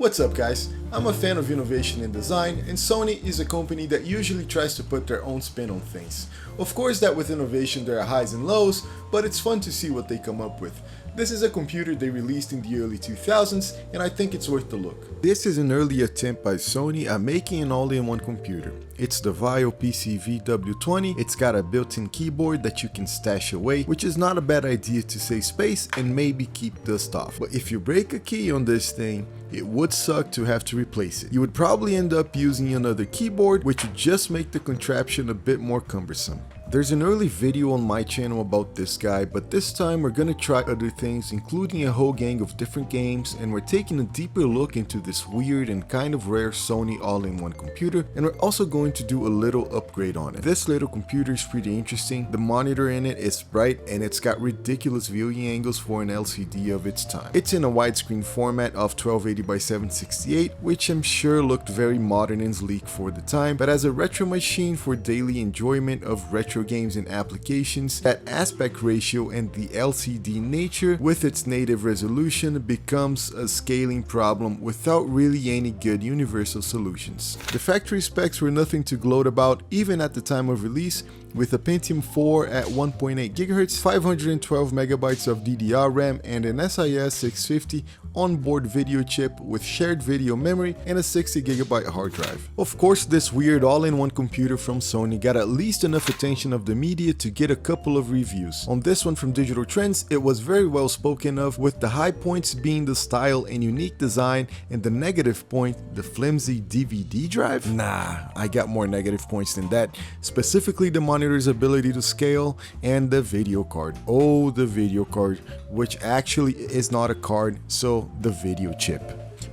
What's up guys, I'm a fan of innovation in design, and Sony is a company that usually tries to put their own spin on things. Of course that with innovation there are highs and lows, but it's fun to see what they come up with. This is a computer they released in the early 2000s, and I think it's worth the look. This is an early attempt by Sony at making an all-in-one computer. It's the Vaio PCV-W20. It's got a built-in keyboard that you can stash away, which is not a bad idea to save space and maybe keep dust off. But if you break a key on this thing, it would suck to have to replace it. You would probably end up using another keyboard, which would just make the contraption a bit more cumbersome. There's an early video on my channel about this guy, but this time we're gonna try other things, including a whole gang of different games, and we're taking a deeper look into this weird and kind of rare Sony all-in-one computer, and we're also going to do a little upgrade on it. This little computer is pretty interesting. The monitor in it is bright and it's got ridiculous viewing angles for an LCD of its time. It's in a widescreen format of 1280 by 768, which I'm sure looked very modern and sleek for the time, but as a retro machine for daily enjoyment of retro games and applications, that aspect ratio and the LCD nature with its native resolution becomes a scaling problem without really any good universal solutions. The factory specs were nothing to gloat about even at the time of release, with a Pentium 4 at 1.8 GHz, 512 MB of DDR RAM and an SIS 650 onboard video chip with shared video memory and a 60 GB hard drive. Of course, this weird all-in-one computer from Sony got at least enough attention of the media to get a couple of reviews. On this one from Digital Trends, it was very well spoken of, with the high points being the style and unique design, and the negative point, the flimsy DVD drive? Nah, I got more negative points than that, specifically the monitor's ability to scale and the video card. Oh, the video card, which actually is not a card, so the video chip.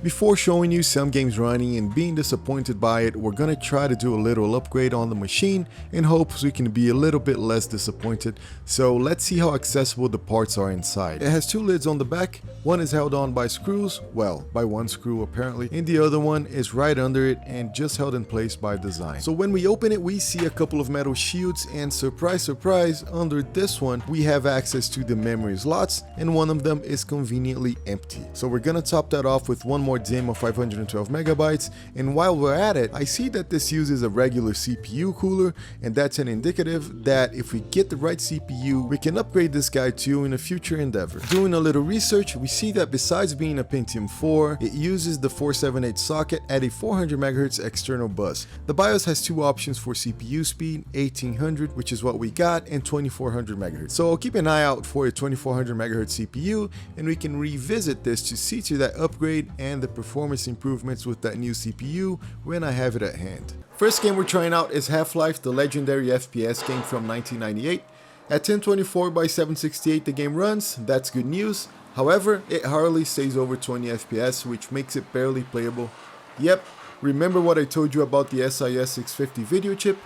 Before showing you some games running and being disappointed by it, we're gonna try to do a little upgrade on the machine in hopes we can be a little bit less disappointed. So let's see how accessible the parts are inside. It has two lids on the back. One is held on by screws, well, by one screw apparently, and the other one is right under it and just held in place by design. So when we open it, we see a couple of metal shields, and surprise surprise, under this one we have access to the memory slots, and one of them is conveniently empty. So we're gonna top that off with one more DIMM of 512 MB, and while we're at it, I see that this uses a regular CPU cooler, and that's an indicative that if we get the right CPU, we can upgrade this guy too in a future endeavor. Doing a little research, we see that besides being a Pentium 4, it uses the 478 socket at a 400 MHz external bus. The BIOS has two options for CPU speed, 1800, which is what we got, and 2400 MHz. So I'll keep an eye out for a 2400 MHz CPU, and we can revisit this to see to that upgrade and the performance improvements with that new CPU when I have it at hand. First game we're trying out is Half-Life, the legendary FPS game from 1998. At 1024 by 768 the game runs, that's good news. However, it hardly stays over 20 FPS, which makes it barely playable. Yep, remember what I told you about the SIS 650 video chip?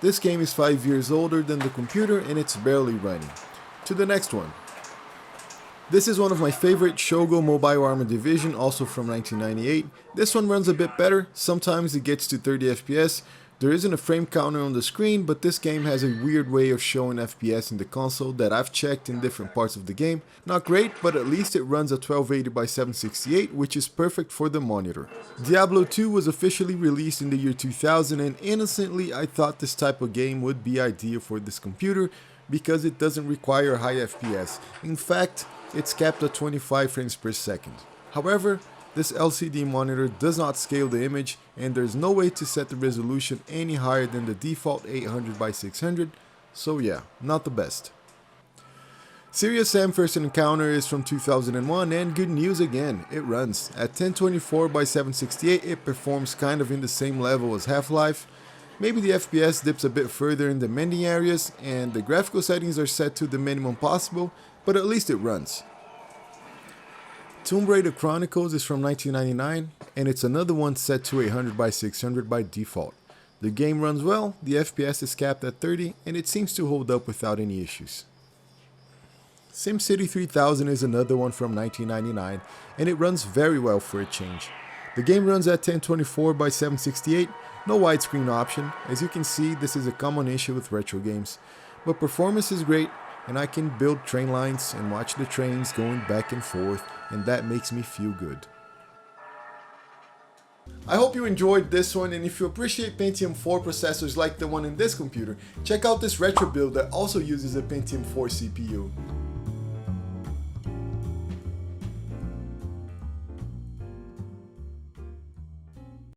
This game is 5 years older than the computer and it's barely running. To the next one. This is one of my favorite, Shogo Mobile Armor Division, also from 1998. This one runs a bit better, sometimes it gets to 30 FPS. There isn't a frame counter on the screen, but this game has a weird way of showing FPS in the console that I've checked in different parts of the game. Not great, but at least it runs at 1280 by 768, which is perfect for the monitor. Diablo 2 was officially released in the year 2000, and innocently I thought this type of game would be ideal for this computer because it doesn't require high FPS. In fact, it's capped at 25 frames per second. However, this LCD monitor does not scale the image, and there's no way to set the resolution any higher than the default 800 by 600, so yeah, not the best. Serious Sam First Encounter is from 2001, and good news again, it runs. At 1024 by 768 it performs kind of in the same level as Half-Life. Maybe the FPS dips a bit further in demanding areas, and the graphical settings are set to the minimum possible, but at least it runs. Tomb Raider Chronicles is from 1999, and it's another one set to 800 by 600 by default. The game runs well, the FPS is capped at 30, and it seems to hold up without any issues. SimCity 3000 is another one from 1999, and it runs very well for a change. The game runs at 1024 by 768, no widescreen option. As you can see, this is a common issue with retro games, but performance is great, and I can build train lines and watch the trains going back and forth, and that makes me feel good. I hope you enjoyed this one, and if you appreciate Pentium 4 processors like the one in this computer, check out this retro build that also uses a Pentium 4 CPU.